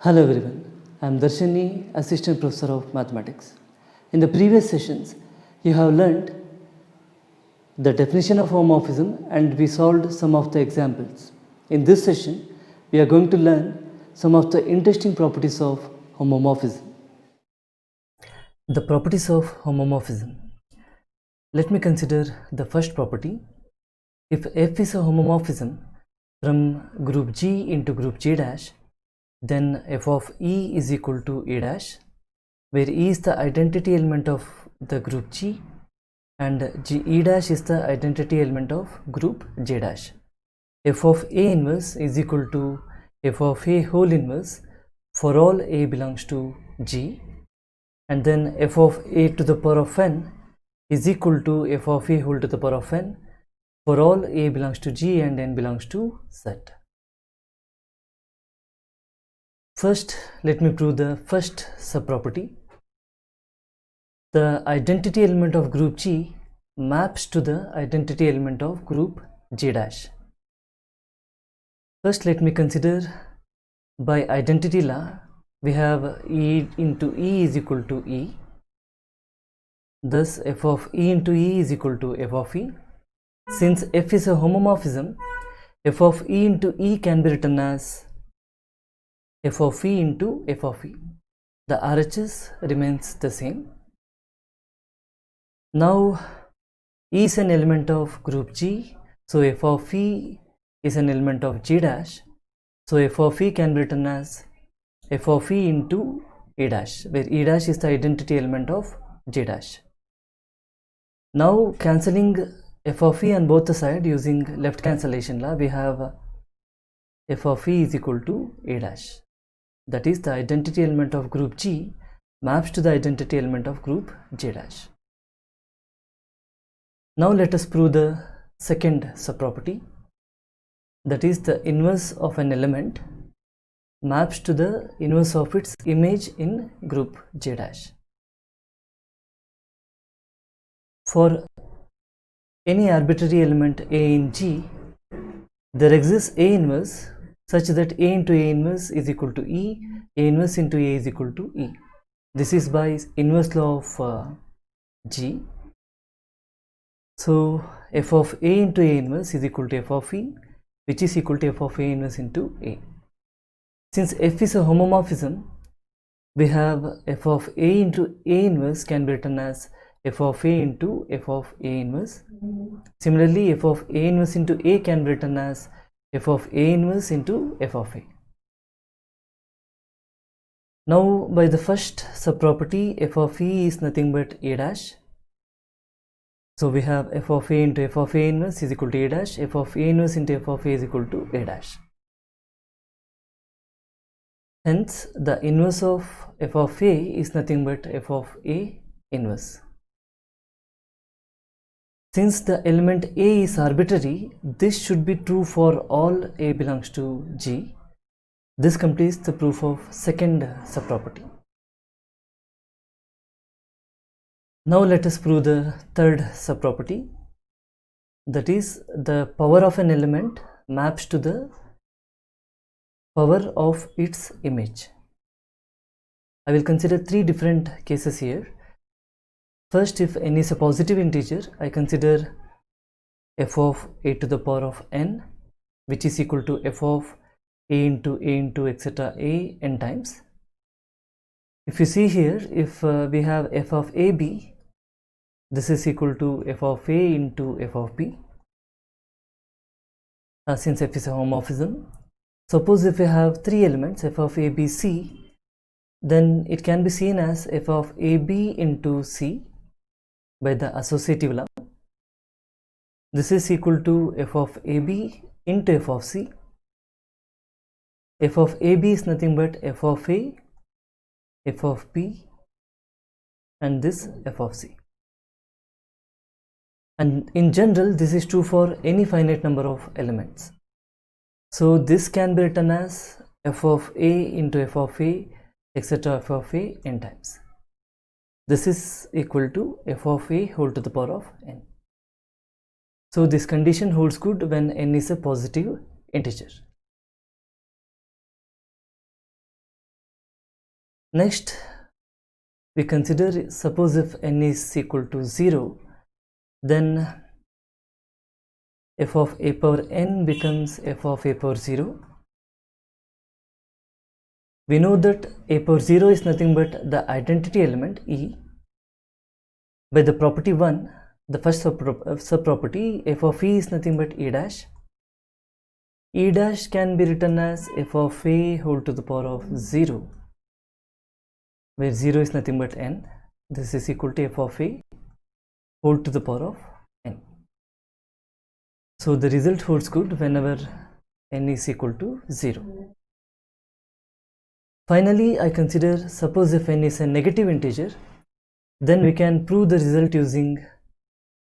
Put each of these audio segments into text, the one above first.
Hello everyone, I am Darshini, Assistant Professor of Mathematics. In the previous sessions, you have learned the definition of homomorphism and we solved some of the examples. In this session, we are going to learn some of the interesting properties of homomorphism. The properties of homomorphism. Let me consider the first property. If F is a homomorphism from group G into group G dash, then f of E is equal to E dash, where E is the identity element of the group G and E dash is the identity element of group J dash. F of A inverse is equal to f of A whole inverse for all A belongs to G, and then f of A to the power of n is equal to f of A whole to the power of n for all A belongs to G and n belongs to Z. First, let me prove the first subproperty. The identity element of group G maps to the identity element of group J dash. First, let me consider by identity law, we have E into E is equal to E. Thus, f of E into E is equal to f of E. Since f is a homomorphism, f of E into E can be written as f of E into f of E. The RHS remains the same. Now, E is an element of group G, so f of E is an element of G dash. So f of E can be written as f of E into E dash, where E dash is the identity element of J dash. Now, cancelling f of E on both the sides using left cancellation law, we have f of E is equal to A dash. That is, the identity element of group G maps to the identity element of group J dash. Now let us prove the second subproperty, that is, the inverse of an element maps to the inverse of its image in group J dash. For any arbitrary element A in G, there exists A inverse such that A into A inverse is equal to E, A inverse into A is equal to E. This is by inverse law of G. So f of A into A inverse is equal to f of E, which is equal to f of A inverse into A. Since f is a homomorphism, we have f of A into A inverse can be written as f of A into f of A inverse. Similarly, f of A inverse into A can be written as f of A inverse into f of A. Now, by the first subproperty, f of E is nothing but A dash. So we have f of A into f of A inverse is equal to A dash, f of A inverse into f of A is equal to A dash. Hence, the inverse of f of A is nothing but f of A inverse. Since the element A is arbitrary, this should be true for all A belongs to G. This completes the proof of second subproperty. Now let us prove the third subproperty, that is, the power of an element maps to the power of its image. I will consider three different cases here. First, if n is a positive integer, I consider f of A to the power of n, which is equal to f of A into etc. A n times. If you see here, if we have f of AB, this is equal to f of A into f of B, since f is a homomorphism. Suppose if we have three elements f of A, B, C, then it can be seen as f of AB into C by the associative law. This is equal to f of AB into f of C. F of AB is nothing but f of A, f of B, and this f of C. And in general, this is true for any finite number of elements. So this can be written as f of A into f of A, etc. f of A n times. This is equal to f of A whole to the power of n. So this condition holds good when n is a positive integer. Next, we consider, suppose if n is equal to 0, then f of a power n becomes f of a power 0. We know that a power 0 is nothing but the identity element e. By the property 1, the first sub-property, f of e is nothing but e dash. E dash can be written as f of a whole to the power of 0, where 0 is nothing but n. This is equal to f of a whole to the power of n. So the result holds good whenever n is equal to 0. Finally, I consider, suppose if n is a negative integer, then we can prove the result using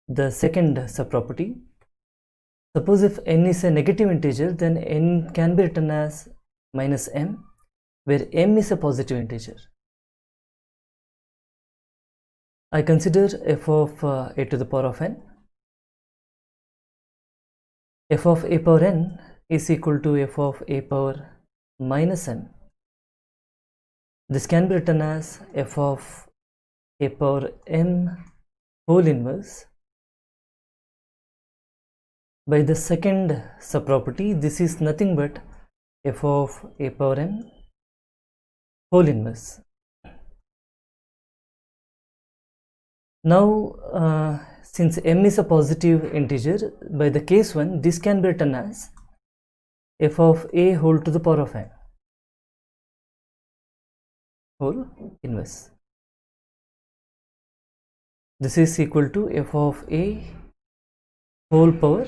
the second subproperty. Suppose if n is a negative integer, then n can be written as minus m, where m is a positive integer. I consider f of a to the power of n. F of a power n is equal to f of a power minus n. This can be written as f of a power m whole inverse. By the second subproperty, this is nothing but f of a power n whole inverse. Now, since m is a positive integer, by the case 1, this can be written as f of a whole to the power of n whole inverse. This is equal to f of a whole power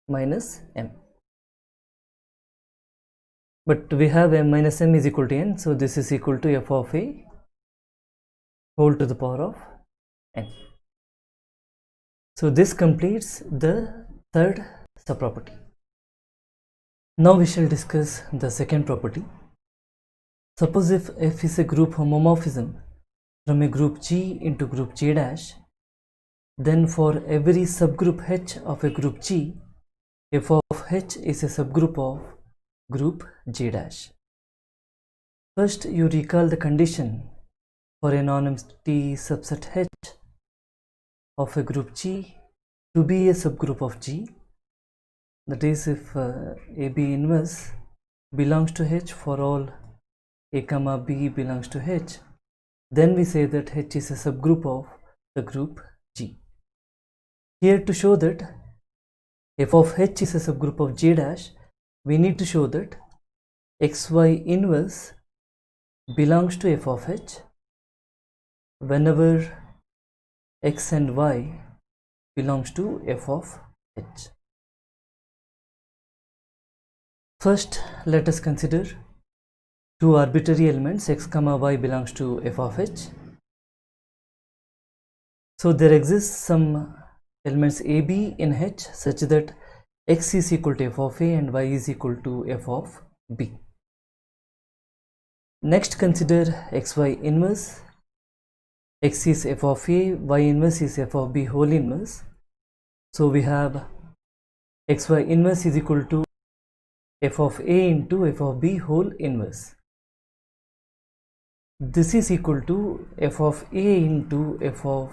minus m. But we have m minus m is equal to n, so this is equal to f of a whole to the power of n. So this completes the third subproperty. Now we shall discuss the second property. Suppose if f is a group homomorphism from a group G into group G dash, then for every subgroup H of a group G, f of H is a subgroup of group G dash. First, you recall the condition for a non-empty subset H of a group G to be a subgroup of G. That is, if AB inverse belongs to H for all a comma b belongs to H, then we say that H is a subgroup of the group G. Here, to show that f of H is a subgroup of G dash, we need to show that xy inverse belongs to f of H whenever x and y belongs to f of H. First, let us consider two arbitrary elements x comma y belongs to f of H. So there exists some elements AB in H such that x is equal to f of a and y is equal to f of b. Next, consider xy inverse. X is f of a, y inverse is f of b whole inverse. So we have xy inverse is equal to f of a into f of b whole inverse. This is equal to f of a into f of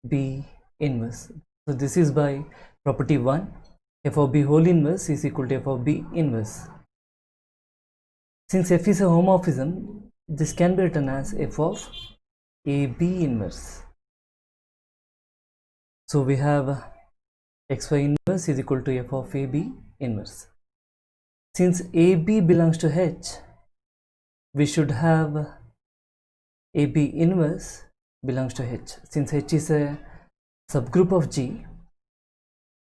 b inverse. So this is by property 1, f of b whole inverse is equal to f of b inverse. Since f is a homomorphism, this can be written as f of a b inverse. So we have xy inverse is equal to f of a b inverse. Since AB belongs to H, we should have AB inverse belongs to H. Since H is a subgroup of G,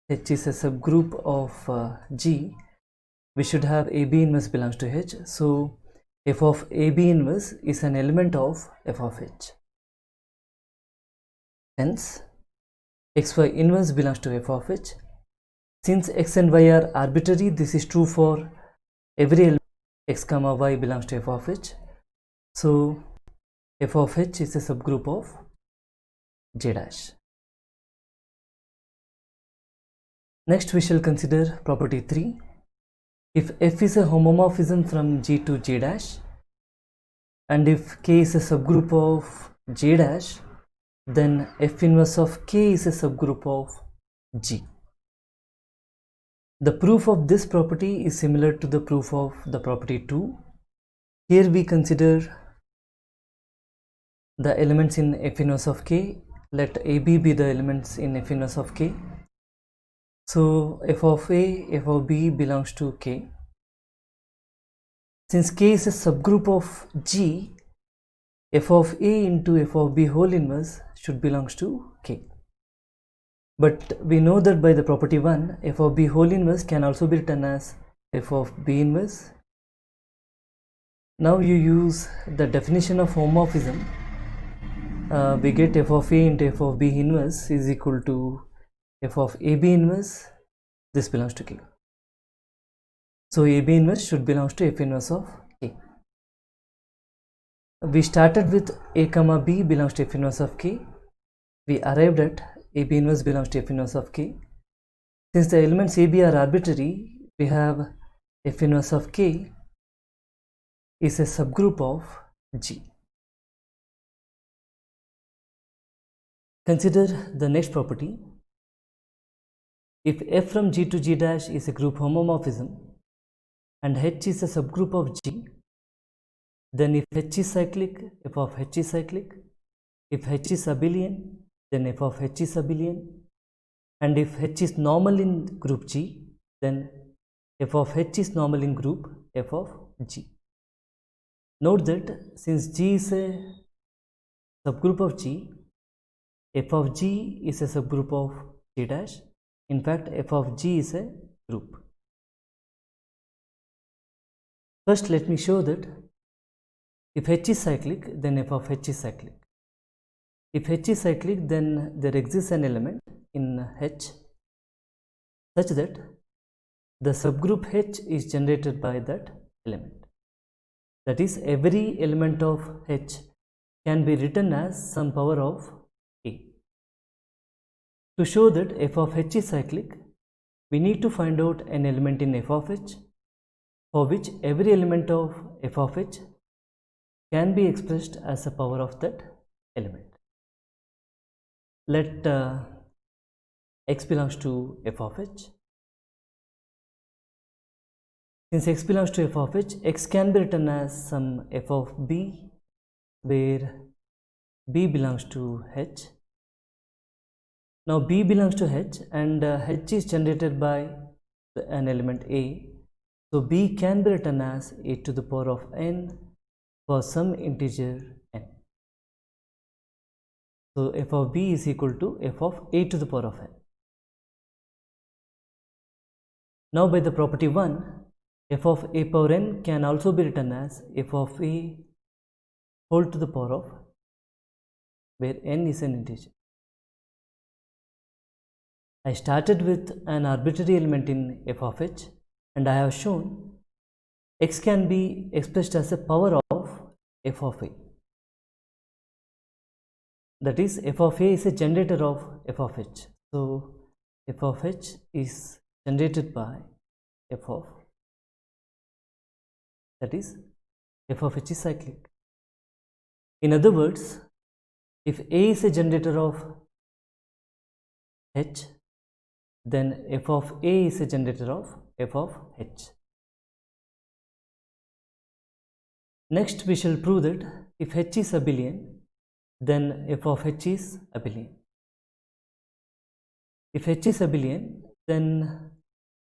H is a subgroup of G, we should have AB inverse belongs to H. So f of AB inverse is an element of f of H. Hence, xy inverse belongs to f of H. Since x and y are arbitrary, this is true for every element x comma y belongs to f of H. So f of H is a subgroup of J dash. Next, we shall consider property 3. If f is a homomorphism from G to G dash, and if K is a subgroup of J dash, then F inverse of K is a subgroup of G. The proof of this property is similar to the proof of the property 2. Here we consider the elements in F inverse of K. Let AB be the elements in F inverse of K. So F of A, F of B belongs to K. Since K is a subgroup of G, F of A into F of B whole inverse should belongs to K. But we know that by the property 1, F of B whole inverse can also be written as F of B inverse. Now you use the definition of homomorphism. We get F of A into F of B inverse is equal to F of AB inverse. This belongs to K. So AB inverse should belongs to F inverse of K. We started with A comma B belongs to F inverse of K. We arrived at AB inverse belongs to F inverse of K. Since the elements AB are arbitrary, we have F inverse of K is a subgroup of G. Consider the next property. If F from G to G dash is a group homomorphism and H is a subgroup of G, then if H is cyclic, F of H is cyclic. If H is abelian, then F of H is abelian. And if H is normal in group G, then F of H is normal in group F of G. Note that since G is a subgroup of G, F of G is a subgroup of G dash. In fact, F of G is a group. First, let me show that if H is cyclic, then F of H is cyclic. If H is cyclic, then there exists an element in H such that the subgroup H is generated by that element. That is, every element of H can be written as some power of A. To show that F of H is cyclic, we need to find out an element in F of H for which every element of F of H can be expressed as a power of that element. Let x belongs to F of H. Since x belongs to F of H, x can be written as some F of B, where B belongs to H. Now B belongs to H and H is generated by an element A. So B can be written as a to the power of n for some integer n. So F of B is equal to F of a to the power of n. Now by the property 1, F of a power n can also be written as F of a whole to the power of, where n is an integer. I started with an arbitrary element in F of H and I have shown x can be expressed as a power of F of a. That is, F of a is a generator of F of H. So F of H is generated by F of, that is, F of H is cyclic. In other words, if A is a generator of H, then F of A is a generator of F of H. Next, we shall prove that if H is abelian, then F of H is abelian. If H is abelian, then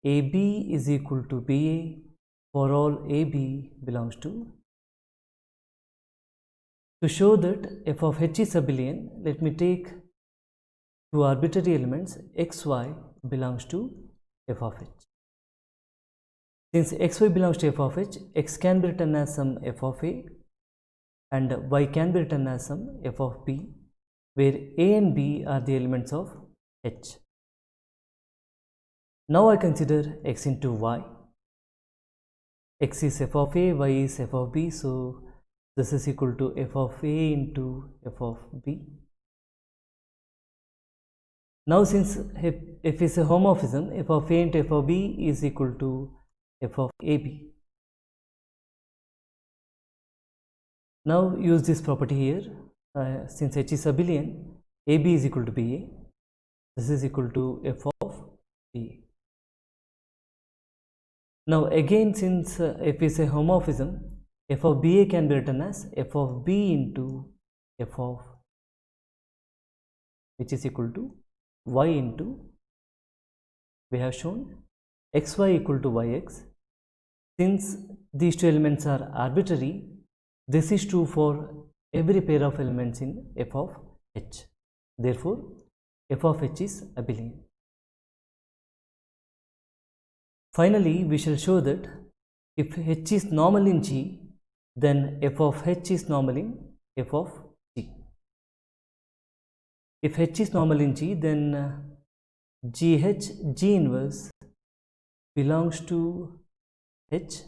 AB is equal to BA for all AB belongs to. To show that F of H is abelian, let me take two arbitrary elements xy belongs to F of H. Since xy belongs to F of H, x can be written as some F of A and y can be written as some F of B, where A and B are the elements of H. Now I consider x into y. X is F of A, y is F of B, so this is equal to F of A into F of B. Now since F is a homomorphism, F of A into F of B is equal to F of AB. Now use this property here. Since H is abelian, AB is equal to BA. This is equal to f of BA. Now again, since f is a homomorphism, f of BA can be written as f of B into f of, which is equal to y into, we have shown xy equal to yx. Since these two elements are arbitrary, this is true for every pair of elements in f of h. Therefore, f of h is abelian. Finally, we shall show that if h is normal in G, then f of h is normal in f of G. If h is normal in G, then GH, G inverse belongs to H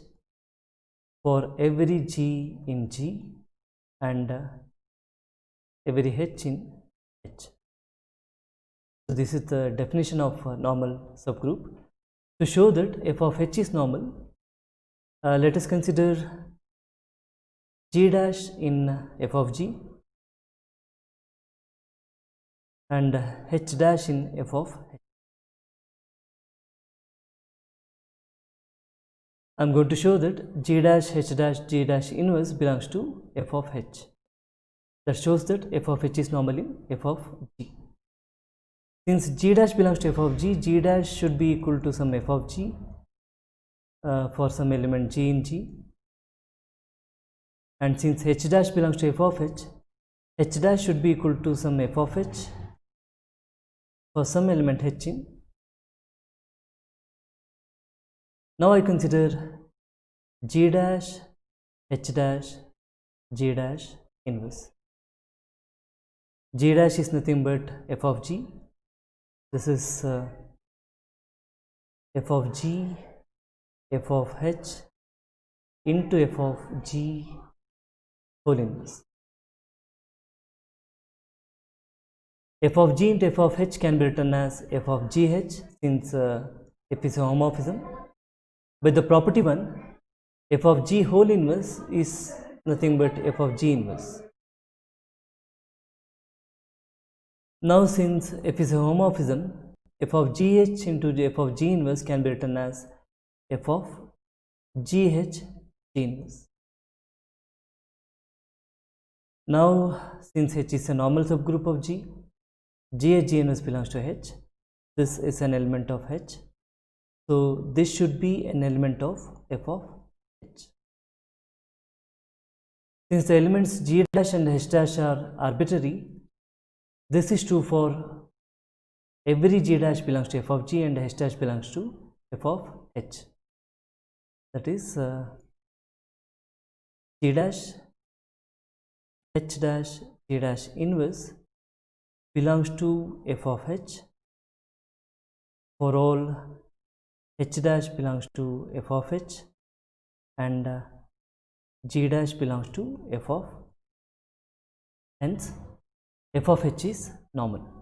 for every G in G and every H in H. So this is the definition of normal subgroup. To show that f of h is normal, let us consider G dash in f of G and h dash in f of h. I am going to show that G dash, H dash, G dash inverse belongs to f of h. That shows that f of h is normal in f of G. Since G dash belongs to f of G, G dash should be equal to some f of G for some element G in G. And since H dash belongs to f of h, H dash should be equal to some f of h for some element H in. Now I consider G dash, H dash, G dash inverse. G dash is nothing but f of G. This is f of G, f of h into f of G whole inverse. F of G into f of h can be written as f of GH, since f is a homomorphism. But the property 1, f of G whole inverse is nothing but f of G inverse. Now since f is a homomorphism, f of GH into f of G inverse can be written as f of GH G inverse. Now since H is a normal subgroup of G, GH G inverse belongs to H. This is an element of H. So this should be an element of f of h. Since the elements G dash and H dash are arbitrary, this is true for every G dash belongs to f of G and H dash belongs to f of h. That is G dash, H dash, G dash inverse belongs to f of h for all H dash belongs to f of h and G dash belongs to f of, hence f of h is normal.